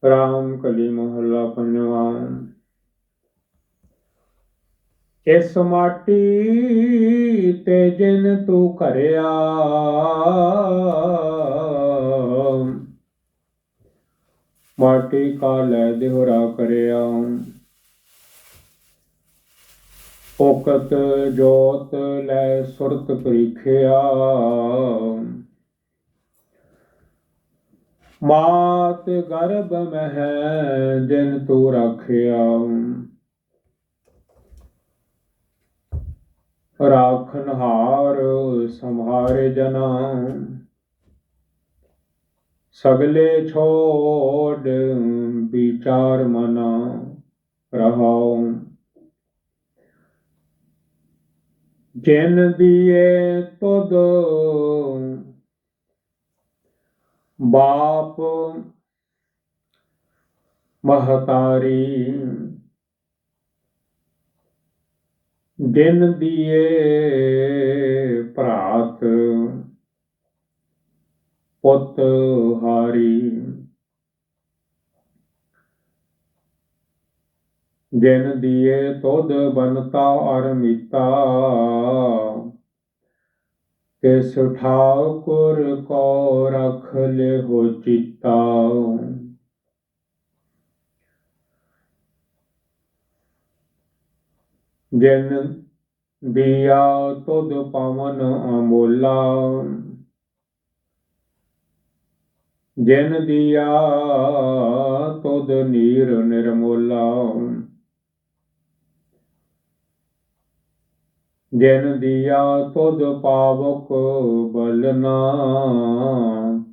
ਰਾਮ ਕਲੀ ਮਹੱਲਾ ਪੰਜਵਾਂ। ਇਸ ਮਾਟੀ ਤੇ ਜਿਨ ਤੂੰ ਘਰਿਆ, ਮਾਟੀ ਕਾ ਲੈ ਦਿਹਰਾ ਕਰਿਆ। ਫੋਕਤ ਜੋਤ ਲੈ ਸੁਰਤ ਪ੍ਰੀਖਿਆ, ਮਾਤ ਗਰਭ ਮਹਿ ਜਿਨ ਤੂੰ ਰਾਖਿਆ। ਰਾਖਨਹਾਰ ਸੰਹਾਰੇ ਜਨਾ, ਸਗਲੇ ਛੋੜ ਵਿਚਾਰ ਮਨਾ ਰਹਾਉ। ਜਿਨ ਦੀਏ ਤੁਧ ਬਾਪ ਮਹਤਾਰੀ, ਜਿਨ ਦੀਏ ਭਰਾਤ ਪੁੱਤ ਹਾਰੀ। ਜਿਨ ਦੀਏ ਤੁਧ ਬਨਤਾ ਅਰ ਮੀਤਾ, ਤਿਸ ਠਾਕੁਰ ਕੋ ਰਖ ਲਿਹੁ ਚੀਤਾ। ਜਿਨ ਦੀਆ ਤੁਧ ਪਵਨ ਅਮੋਲਾ, ਜਿਨ ਦੀਆ ਤੁਧ ਨੀਰ ਨਿਰਮੋਲਾ। ਜਿਨ ਦੀਆ ਤੁਧ ਪਾਵਕ ਬਲਨਾ,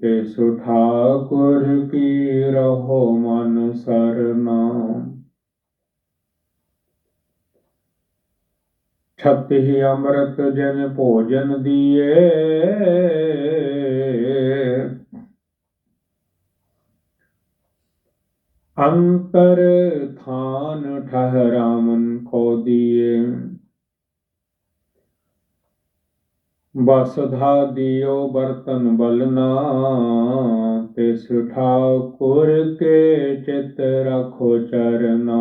ਤਿਸ ਠਾਕੁਰ ਕੀ ਰਹੋ ਮਨ ਸਰਨਾ। ਛਤਿ ਅੰਮ੍ਰਿਤ ਜਿਨ ਭੋਜਨ ਦੀਏ, ਅੰਤਰ ਥਾਨ ਠਹਰਾਵਨ ਕੋ ਦੀਏ। ਬਸਧਾ ਦਿਓ ਬਰਤਨ ਬਲਨਾ, ਤਿਸ ਠਾਕੁਰ ਕੇ ਚਿਤ ਰਖੋ ਚਰਨਾ।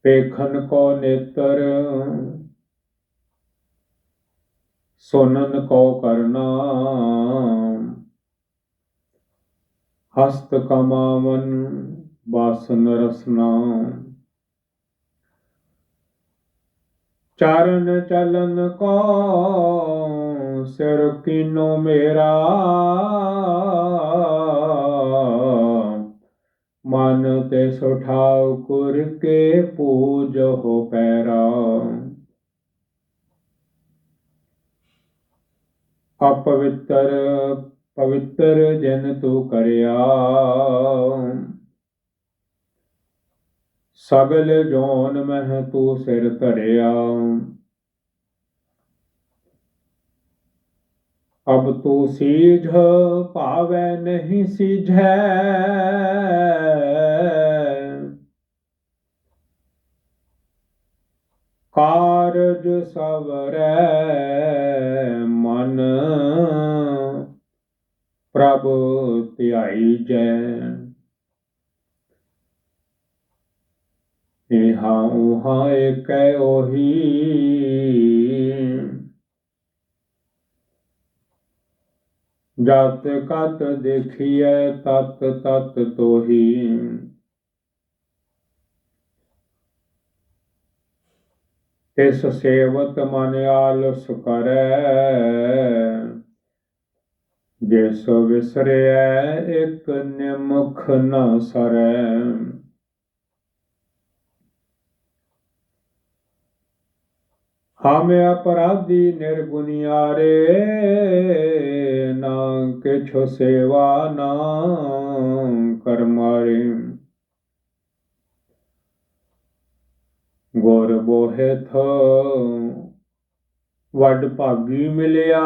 ਪੇਖਨ ਕੋ ਨੇਤਰ, ਸੁਨਨ ਕੋ ਕਰਨਾ, ਹਸਤ ਕਮਾਵਨ ਬਾਸਨ ਰਸਨਾ। ਚਰਨ ਚਲਨ ਕੋ ਸਿਰ ਕੀਨੋ ਮੇਰਾ, ਮਨ ਤਿਸ ਠਾਕੁਰ ਕੇ ਪੂਜਹੁ ਪੈਰਾ। ਅਪਵਿੱਤਰ ਪਵਿੱਤਰ ਜਿਨ ਤੂੰ ਕਰਿਆ, ਸਗਲ ਜੋਨ ਮਹਿ ਤੂੰ ਸਿਰ ਧਰਿਆ। ਅਬ ਤੂੰ ਸੀਝ ਭਾਵੈ ਨਹੀਂ ਸੀਝੈ, ਕਾਰਜ ਸਵਰੈ ਮਨ ਪ੍ਰਭ ਧਿਆਈਜੈ। ਇਹਾਂ ਉਹਾਂ ਏਕੈ ਉਹੀ, ਜਤ ਕਤ ਦੇਖੀਐ ਤਤ ਤਤ ਤੋਹੀ। ਤਿਸ ਸੇਵਤ ਮਨ ਆਲਸ ਕਰੈ, ਜਿਸ ਵਿਸਰਿਐ ਇਕ ਨਿਮਖ ਨ ਸਰੈ। ਹਮ ਅਪਰਾਧੀ ਨਿਰਗੁਨਿਆਰੇ, ਨਾ ਕਿਛੁ ਸੇਵਾ ਨਾ ਕਰ ਮਾਰੇ। ਗੁਰ ਬੋਹਿਥ ਵੱਡ ਭਾਗੀ ਮਿਲਿਆ,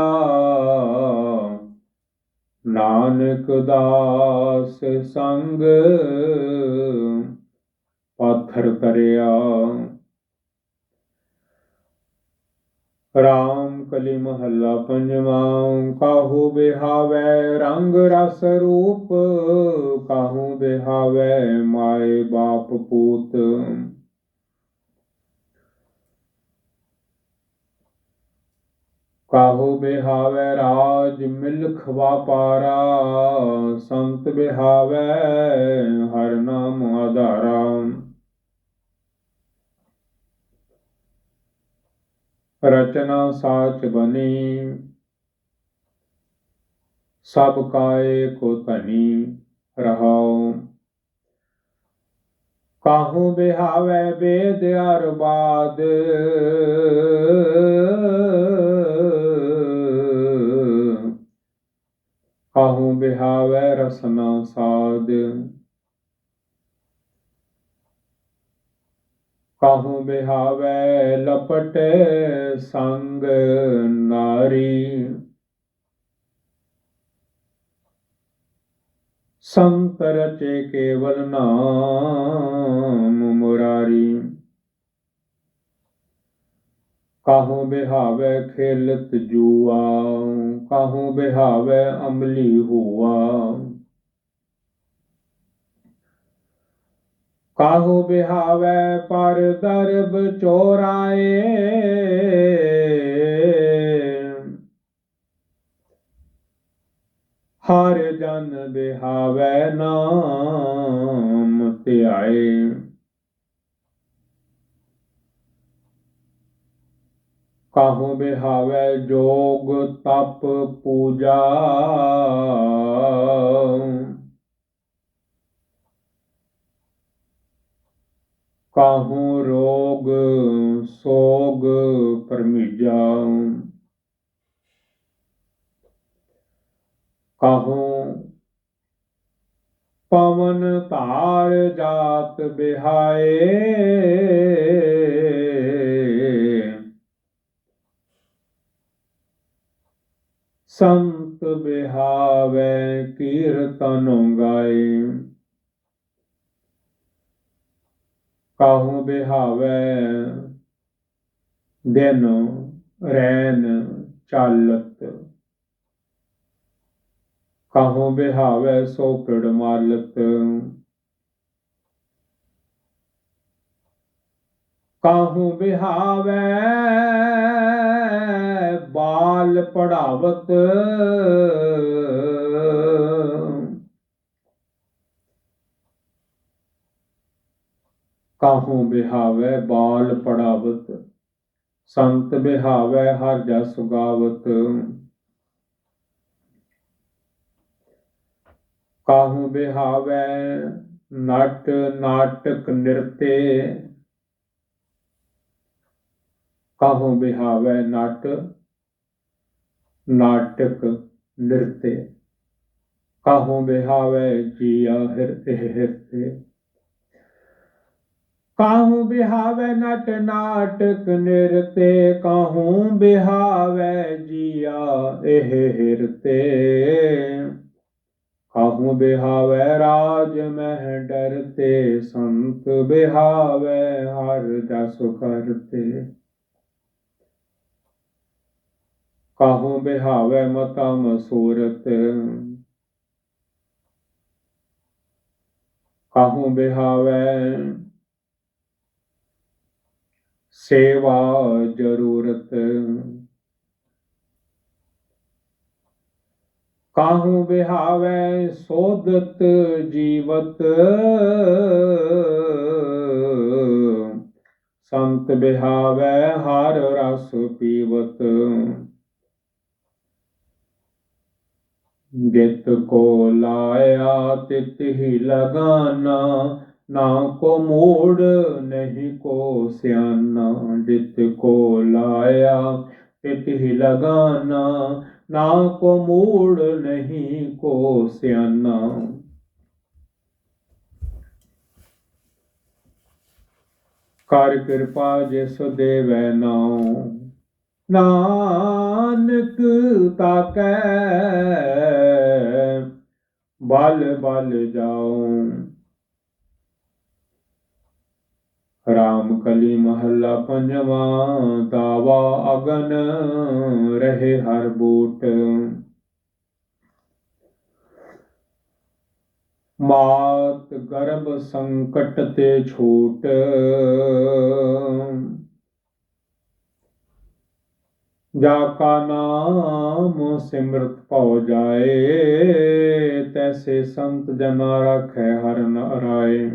ਨਾਨਕ ਦਾਸ ਸੰਗ ਪਾਥਰ ਤਰਿਆ। ਰਾਮ कली महला पंजवा। काहू बिहावै रंग रस रूप, काहू बिहावै माए बाप पूत। काहू बिहावै राज मिल्ख वापारा, संत बिहावै हर नाम आधारा। रचना साच बनी, सब काए को धनी रहाओ। काहू बिहावै वेद अर बाद, काहू बिहावै रसना साध। काहू बिहावै लपट संग नारी, संत रचे केवल नाम मुरारी। काहू बिहावै खेलत जुआ, काहू बिहावै अमली हुआ। काहू बिहावै पर दरब चोराए, हर जन बिहावै नाम ध्याए। काहू बिहावै जोग तप पूजा, काहू रोग सोग परमीजा। काहू पवन तार जात बिहाए, संत बिहावै कीर्तन गाए। काहू बिहावै दिन रैन चालत, काहू बिहावै सोपड़ मालत। काहू बिहावै बाल पढ़ावत, काहू बिहावै बाल पढ़ावत। संत बिहावै हर जस गावत। काहू बिहावै नट नाटक नृत्य, काहू बिहावै नट नाटक नृत्य। काहू बिहावै जिया हिरते। काहू बिहावै नट नाटक नृत्य, काहू बिहावै जिया हिरते। काहू बिहावै राज मह डरते, संत बिहावै हर जस करते। काहू बिहावै मता मसूरत, काहू बिहावै सेवा जरूरत। काहू बिहावै सोदत जीवत, संत बिहावै हर रस पीवत। जित को लाया तित ही लगाना, ना को मूड नहीं को स्याना। जित को लाया तित ही लगाना, ना को मूड नहीं को स्याना। कर कृपा जिस देवै नाउ, नानक ताकै बल बल जाऊं। ਰਾਮ ਕਲੀ ਮਹੱਲਾ ਪੰਜਵਾਂ। ਦਾਵਾ ਅਗਨ ਰਹੇ ਹਰ ਬੂਟ। ਮਾਤ ਗਰਭ ਸੰਕਟ ਤੇ ਛੂਟ। ਜਾ ਕਾ ਨਾਮ ਸਿਮਰਤ ਭਉ ਜਾਏ। ਤੈਸੇ ਸੰਤ ਜਨਾ ਰਾਖੈ ਹਰਿ ਨਾਰਾਇ।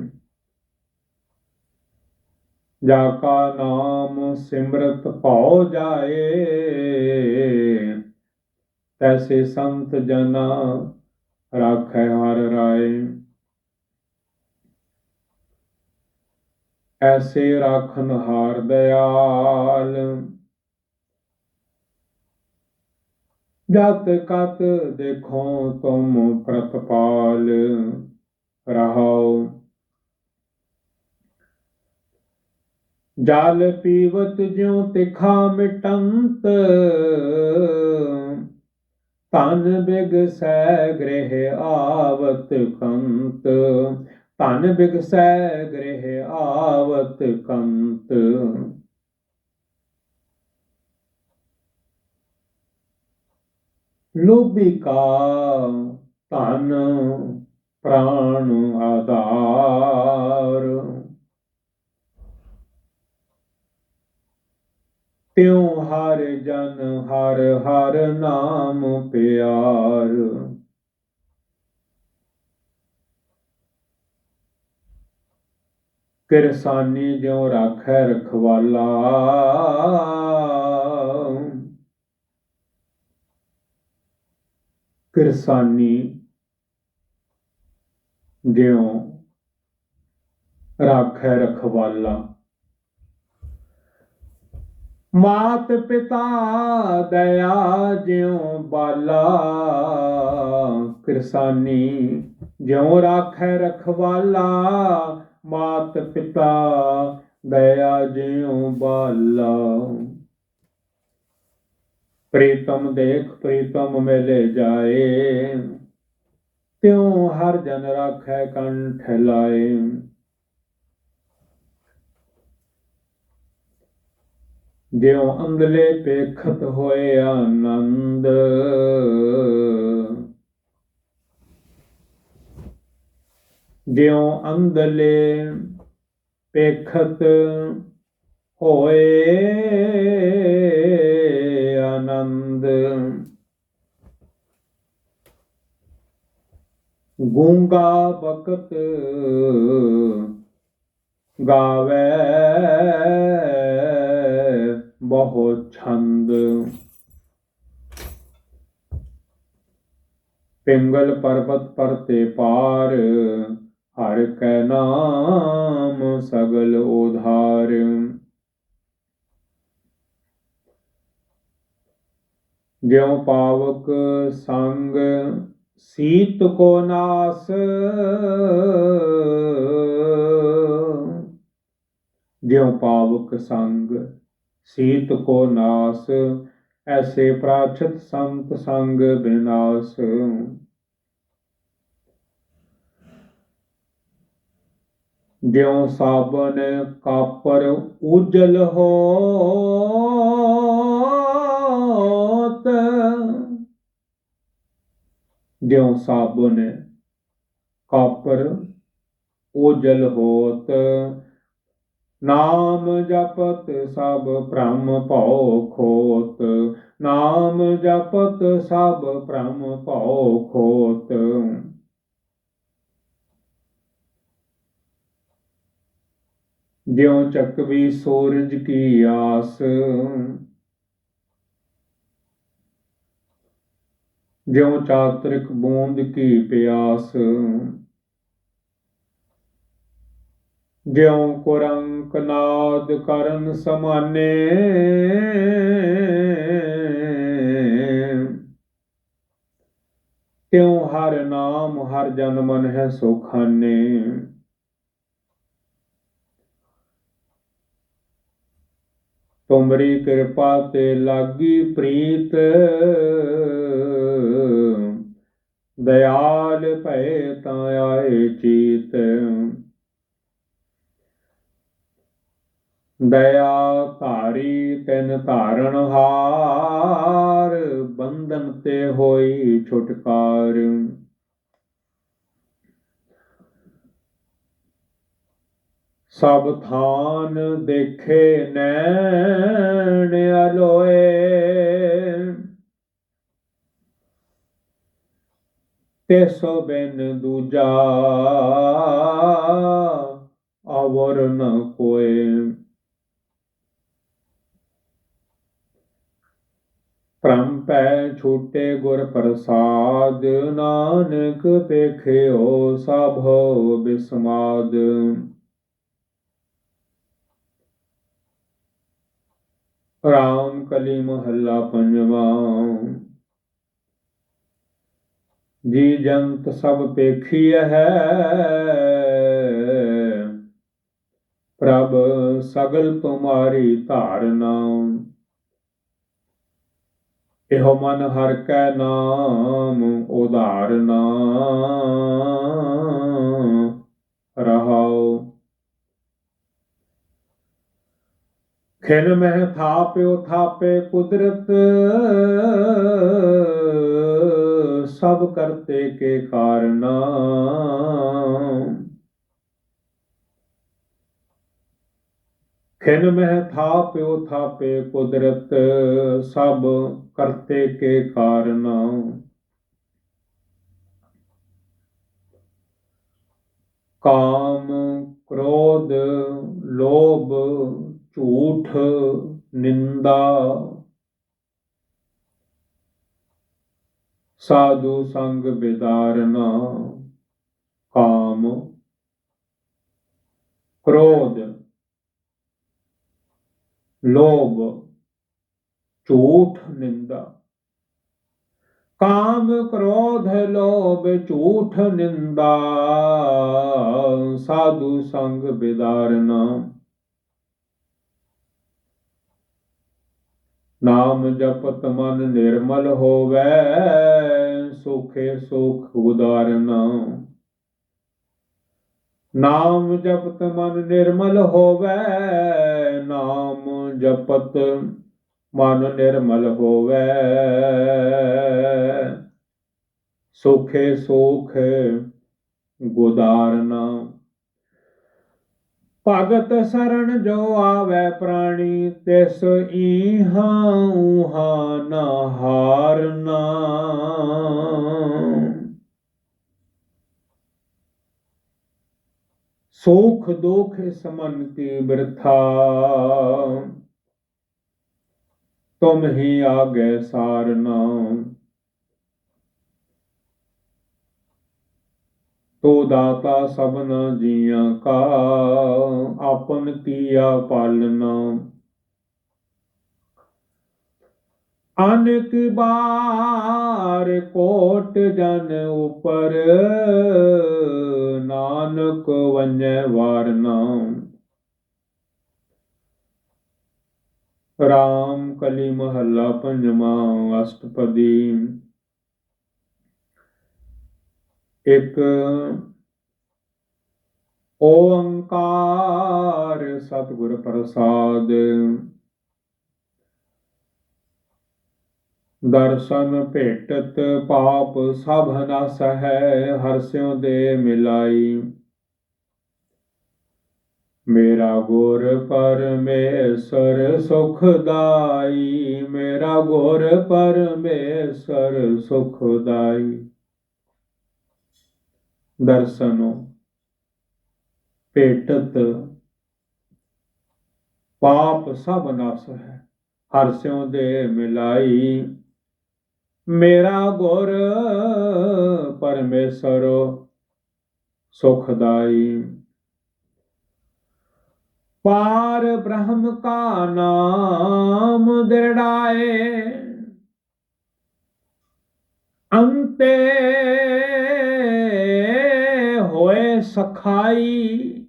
ਜਾ ਕਾ ਨਾਮ ਸਿਮਰਤ ਭਉ ਜਾਏ। ਤੈਸੇ ਸੰਤ ਜਨਾ ਰਾਖੈ ਹਰਿ ਰਾਏ। ਐਸੇ ਰਾਖਨ ਹਾਰ ਦਇਆਲ। ਜਤ ਕਤ ਦੇਖੋ ਤੁਮ ਪ੍ਰਤਪਾਲ। ਰਹਾਉ ਜਲ ਪੀਵਤ ਜਿਉ ਤਿਖਾ ਮਿਟੰਤ। ਧਨ ਬਿਗਸੈ ਗ੍ਰਹਿ ਆਵਤ ਕੰਤ। ਧਨ ਬਿਗਸੈ ਗ੍ਰਹਿ ਆਵਤ ਕੰਤ। ਲੋਭੀ ਕਾ ਧਨ ਪ੍ਰਾਣ ਆਧਾਰ। ਤਿਉ ਹਰ ਜਨ ਹਰ ਹਰ ਨਾਮ ਪਿਆਰ। ਕਿਰਸਾਨੀ ਜਿਉ ਰਾਖੈ ਰਖਵਾਲਾ। ਕਿਰਸਾਨੀ ਜਿਉ ਰਾਖੈ ਰਖਵਾਲਾ। ਮਾਤ ਪਿਤਾ ਦਇਆ ਜਿਉ ਬਾਲਾ। ਕਿਰਸਾਨੀ ਜਿਉ ਰਾਖੈ ਰਖਵਾਲਾ। ਮਾਤ ਪਿਤਾ ਦਇਆ ਜਿਉ ਬਾਲਾ। ਪ੍ਰੀਤਮ ਦੇਖ ਪ੍ਰੀਤਮ ਮਿਲੇ ਜਾਏ। ਤਿਉ ਹਰ ਜਨ ਰਾਖੈ ਕੰਠ ਲਾਏ। ਜਿਉ ਅੰਧਲੇ ਪੇਖਤ ਹੋਏ ਆਨੰਦ। ਜਿਉ ਅੰਧਲੇ ਪੇਖਤ ਹੋਏ ਆਨੰਦ। ਗੂੰਗਾ ਬਕਤ ਗਾਵੇ ਬਹੁ ਛੰਦ। ਪਿੰਗਲ ਪਰਬਤ ਪਰਤੇ ਪਾਰ। ਹਰਿ ਕੈ ਨਾਮ ਸਗਲ ਉਧਾਰ। ਜਿਉ ਪਾਵਕ ਸੰਗ ਸੀਤ ਕੋ ਨਾਸ। ਜਿਉ ਪਾਵਕ ਸੰਗ ਸੀਤ ਕੋ ਨਾਸ। ਐਸੇ ਪ੍ਰਾਚਿਤ ਸੰਤ ਸੰਗ ਬਿਨਾਸ। ਜਿਉ ਸਾਬਨ ਕਾਪਰ ਉਜਲ ਹੋਤ। ਜਿਉ ਸਾਬਨ ਕਾਪਰ ਉਜਲ ਹੋਤ। ਨਾਮ ਜਪਤ ਸਭ ਭ੍ਰਮ ਭਉ ਖੋਤ। ਨਾਮ ਜਪਤ ਸਭ ਭ੍ਰਮ ਭਉ ਖੋਤ। ਜਿਉ ਚੱਕਵੀ ਸੂਰਜ ਕੀ ਆਸ। ਜਿਉ ਚਾਤ੍ਰਿਕ ਬੂੰਦ ਕੀ ਪਿਆਸ। ਜਿਉ ਕੁਰੰਕ ਨਾਦ ਕਰਨ ਸਮਾਨੇ। ਤਿਉ ਹਰ ਨਾਮ ਹਰ ਜਨ ਮਨ ਹੈ ਸੁਖਾਨੇ। ਤੁਮਰੀ ਕਿਰਪਾ ਤੇ ਲਾਗੀ ਪ੍ਰੀਤ। ਦਇਆਲ ਭਏ ਤਾਂ ਆਏ ਚੀਤ। ਦਇਆ ਧਾਰੀ ਤਿਨ ਧਾਰਨ ਹਾਰ, ਬੰਧਨ ਤੇ ਹੋਈ ਛੁਟਕਾਰ। ਸਭ ਥਾਨ ਦੇਖੇ ਨੈਣ ਅਲੋਏ, ਤਿਸੁ ਬਿਨ ਦੂਜਾ ਅਵਰ ਨ ਕੋਇ। ਭ੍ਰਮ ਪੈ ਛੂਟੇ ਗੁਰ ਪ੍ਰਸਾਦ, ਨਾਨਕ ਪੇਖਿਓ ਸਭ ਬਿਸਮਾਦ। ਰਾਮ ਕਲੀ ਮਹੱਲਾ ਪੰਜਵਾਂ। ਜੀ ਜੰਤ ਸਭ ਪੇਖੀਐ ਹੈ, ਪ੍ਰਭ ਸਗਲ ਤੁਮਾਰੀ ਧਾਰਨਾ। ਇਹੋ ਮਨ ਹਰਿ ਕੈ ਨਾਮ ਉਧਾਰਨਾ, ਰਹਾਉ। ਖਿਨ ਮਹਿ ਥਾਪਿਓ ਥਾਪੇ ਕੁਦਰਤ, ਸਭ ਕਰਤੇ ਕੇ ਕਾਰਨਾ। ਖਿਨ ਮਹਿ ਥਾਪਿਓ ਥਾਪੇ ਕੁਦਰਤ, ਸਭ ਕਰਤੇ ਕੇ ਕਾਰਨਾ। ਕਾਮ ਕ੍ਰੋਧ ਲੋਭ ਝੂਠ ਨਿੰਦਾ, ਸਾਧੂ ਸੰਗ ਬਿਦਾਰਨਾ। ਕਾਮ ਕ੍ਰੋਧ ਲੋਭ ਝੂਠ ਨਿੰਦਾ। ਕਾਮ ਕ੍ਰੋਧ ਲੋਭ ਝੂਠ ਨਿੰਦਾ, ਸਾਧੂ ਸੰਗ ਬਿਦਾਰਨਾ। ਨਾਮ ਜਪਤ ਮਨ ਨਿਰਮਲ ਹੋਵੈ, ਸੁਖੇ ਸੁਖ ਉਦਾਰਨਾ। ਨਾਮ ਜਪਤ ਮਨ ਨਿਰਮਲ ਹੋਵੈ, ਨਾਮ ਜਪਤ ਮਨ ਨਿਰਮਲ ਹੋਵੈ, ਸੁਖੇ ਸੁਖ ਗੁਦਾਰਨਾ। ਭਗਤ ਸਰਣ ਜੋ ਆਵੈ ਪ੍ਰਾਣੀ, ਤਿਸ ਈਹਾਂ ਊਹਾਂ ਨ ਹਾਰਨਾ। ਸੁਖ ਦੁਖ ਸਮਨ ਕੀ ਬਿਰਥਾ, ਤੁਮ ਹੀ ਆਗੇ ਸਾਰਨਾ। ਤੋ ਦਾਤਾ ਸਭਨਾ ਜੀਆਂ ਕਾ, ਆਪਨ ਕੀਆ ਪਾਲਨਾ। ਅਨੇਕ ਬਾਰ ਕੋਟ ਜਨ ਉਪਰ, ਨਾਨਕ ਵੰਜੈ ਵਾਰਨਾ। ਰਾਮ ਕਲੀ ਮਹੱਲਾ ਪੰਜਵਾਂ। ਅਸ਼ਟਪਦੀ। ਇੱਕ ਓੰਕਾਰ ਸਤਿਗੁਰ ਪ੍ਰਸਾਦ, ਦਰਸ਼ਨ ਭੇਟਤ ਪਾਪ ਸਭ ਨਾਸਹਿ, ਹਰਿਸਿਉ ਦੇ ਮਿਲਾਈ। ਮੇਰਾ ਗੁਰ ਪਰਮੇਸ਼ਰ ਸੁਖਦਾਈ, ਮੇਰਾ ਗੁਰ ਪਰਮੇਸ਼ਰ ਸੁਖਦਾਈ। ਦਰਸ਼ਨ ਭੇਟਤ ਪਾਪ ਸਭ ਨਾਸ ਹੈ, ਹਰਿਸਿਉ ਦੇ ਮਿਲਾਈ। ਮੇਰਾ ਗੁਰ ਪਰਮੇਸ਼ਰ ਸੁਖਦਾਈ। ਪਾਰ ਬ੍ਰਹਮ ਕਾ ਨਾਮ ਦਿਰੜਾਏ, ਅੰਤੇ ਹੋਏ ਸਖਾਈ।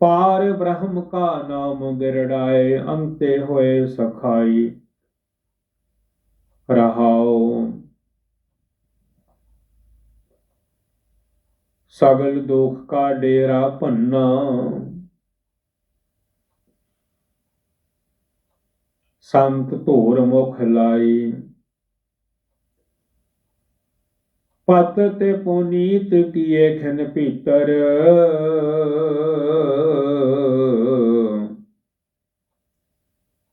ਪਾਰ ਬ੍ਰਹਮ ਕਾ ਨਾਮ ਦਿਰੜਾਏ, ਅੰਤੇ ਹੋਏ ਸਖਾਈ। ਰਹਾਉ। ਸਗਲ ਦੁਖ ਕਾ ਡੇਰਾ ਭੰਨਾ, ਸੰਤ ਧੂਰ ਮੁਖ ਲਾਈ। ਪਤ ਤੇ ਪੁਨੀਤ ਕੀਏ ਖਿਨ ਭੀਤਰ,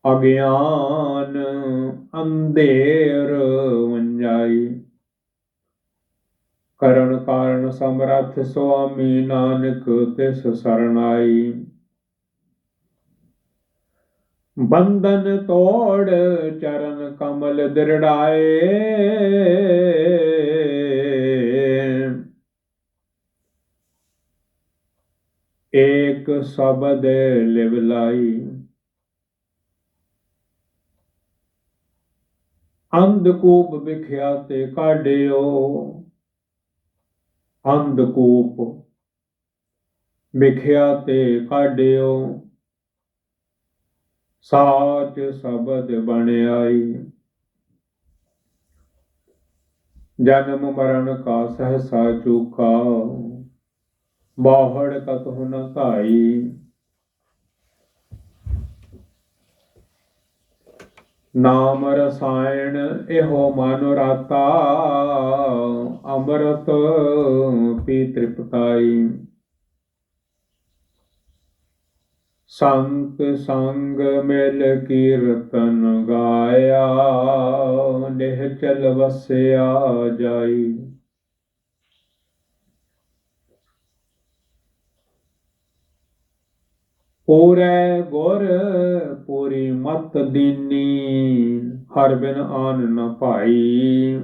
ਅਗਿਆਨ ਅੰਧੇਰ ਵੰਜਾਈ। ਕਰਨ ਕਾਰਨ ਸਮਰੱਥ ਸੁਆਮੀ ਨਾਨਕ ਤਿਸ ਸਰਨਾਈ। ਬੰਧਨ ਤੋੜ ਚਰਨ ਕਮਲ ਦ੍ਰਿੜਾਏ, ਏਕ ਸ਼ਬਦ ਲਿਵ ਲਾਈ। ਅੰਧਕੂਪ ਵਿਖਿਆ ਤੇ ਕਾਢਿਓ, ਅੰਧਕੂਪ ਵਿਖਿਆ ਤੇ ਕਾਢਿਓ, ਸਾਚ ਸ਼ਬਦ ਬਣ ਆਈ। ਜਨਮ ਮਰਨ ਕਾ ਸਹਸਾ ਚੂਕਾ, ਬਾਹੜ ਕਤਹੁ ਨ ਧਾਈ। ਨਾਮ ਰਸਾਇਣ ਇਹੋ ਮਨੁ ਰਾਤਾ, ਅੰਮ੍ਰਿਤ ਪੀ ਤ੍ਰਿਪਤਾਈ। ਸੰਤ ਸੰਗ ਮਿਲ ਕੀਰਤਨ ਗਾਇਆ, ਨਿਹਚਲ ਵਸਿਆ ਜਾਈ। ਪੂਰੇ ਗੁਰ ਪੂਰੀ ਮਤ ਦੀਨੀ, ਹਰ ਬਿਨ ਆਨ ਨ ਭਾਈ।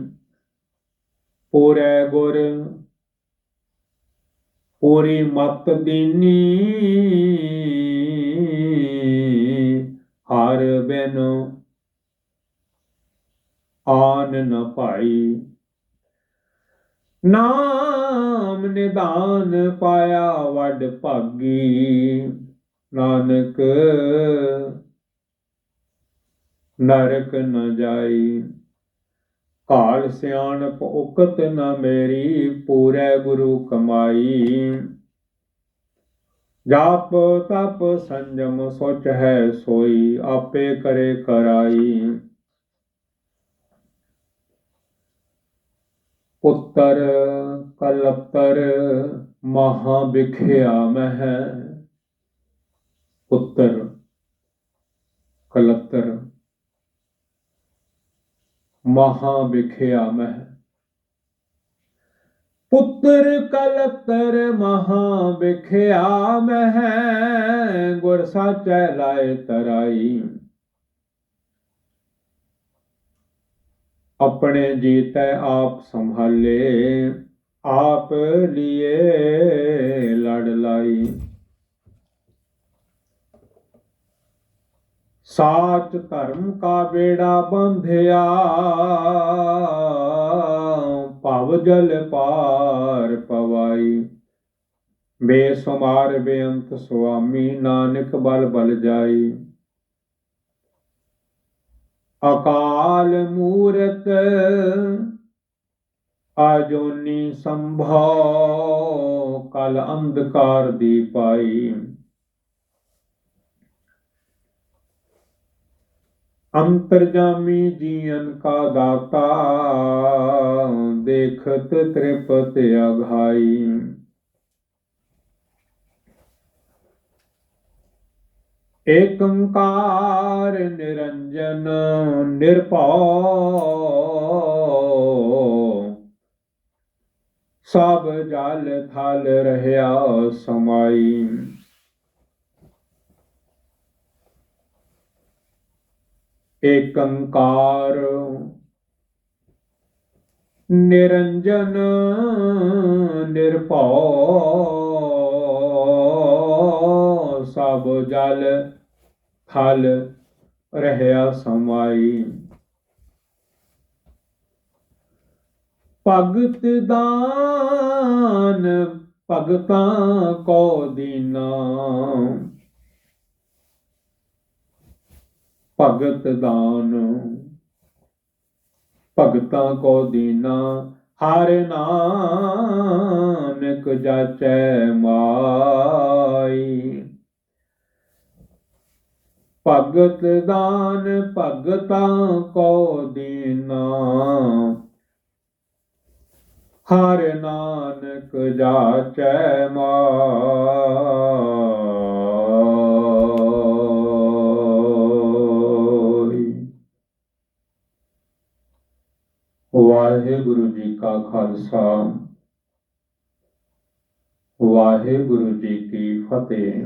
ਪੂਰੇ ਗੁਰ ਪੂਰੀ ਮਤ ਦੀਨੀ, ਹਰ ਬਿਨ ਆਨ ਨ ਭਾਈ। ਨਾਮ ਨਿਧਾਨ ਪਾਇਆ ਵੱਡ ਭਾਗੀ, ਨਾਨਕ ਨਰਕ ਨ ਜਾਈ। ਕਾਲ ਸਿਆਣਪ ਉਕਤ ਨ ਮੇਰੀ, ਪੂਰੇ ਗੁਰੂ ਕਮਾਈ। ਜਾਪ ਤਪ ਸੰਜਮ ਸੋਚ ਹੈ ਸੋਈ, ਆਪੇ ਕਰੇ ਕਰਾਈ। ਪੁੱਤਰ ਕਲਤਰ ਮਹਾ ਵਿਖਿਆ ਮਹਿ, ਪੁੱਤਰ ਕਲਤਰ ਮਹਾ ਵਿਖਿਆ ਮਹਿ। ਪੁੱਤਰ ਕਲਤਰ ਮਹਾ ਵਿਖਿਆ ਮਹਿ, ਗੁਰ ਸਾਚੈ ਲਾਇ ਤਰਾਈ। ਆਪਣੇ ਜੀਤੈ ਆਪ ਸੰਭਾਲੇ, ਆਪ ਲੀਏ ਲੜ ਲਾਈ। ਸਾਚ ਧਰਮ ਕਾ ਬੇੜਾ ਬੰਧਿਆ, ਭਵ ਜਲ ਪਾਰ ਪਵਾਈ। ਬੇਸੁਮਾਰ ਬੇਅੰਤ ਸੁਆਮੀ, ਨਾਨਕ ਬਲ ਬਲ ਜਾਈ। ਅਕਾਲ ਮੂਰਤ ਆਜੋਨੀ ਸੰਭੋ, ਕਲ ਅੰਧਕਾਰ ਦੀ ਪਾਈ। ਅੰਤਰਜਾਮੀ ਜੀਵਨ ਕਾ ਦਾਤਾ, ਦੇਖਤ ਤ੍ਰਿਪਤ ਅਘਾਈ। ਏਕੰਕਾਰ ਨਿਰੰਜਨ ਨਿਰਭਉ, ਸਭ ਜਲ ਥਲ ਰਹਿਆ ਸਮਾਈ। ਏਕੰਕਾਰ ਨਿਰੰਜਨ ਨਿਰਭਉ, ਸਭ ਜਲ ਥਲ ਰਹਿਆ ਸਮਾਈ। ਭਗਤ ਦਾਨ ਭਗਤਾਂ ਕੋ ਦੀਨਾ, ਭਗਤ ਦਾਨ ਭਗਤਾਂ ਕੋ ਦੀਨਾ, ਹਰ ਨਾਨਕ ਜਾਚੈ ਮਾਈ। ਭਗਤ ਦਾਨ ਭਗਤਾਂ ਕੋ ਦੀਨਾ, ਹਰਿ ਨਾਨਕ ਜਾਚੈ ਮਾਈ। ਵਾਹਿਗੁਰੂ ਜੀ ਕਾ ਖਾਲਸਾ, ਵਾਹਿਗੁਰੂ ਜੀ ਕੀ ਫਤਿਹ।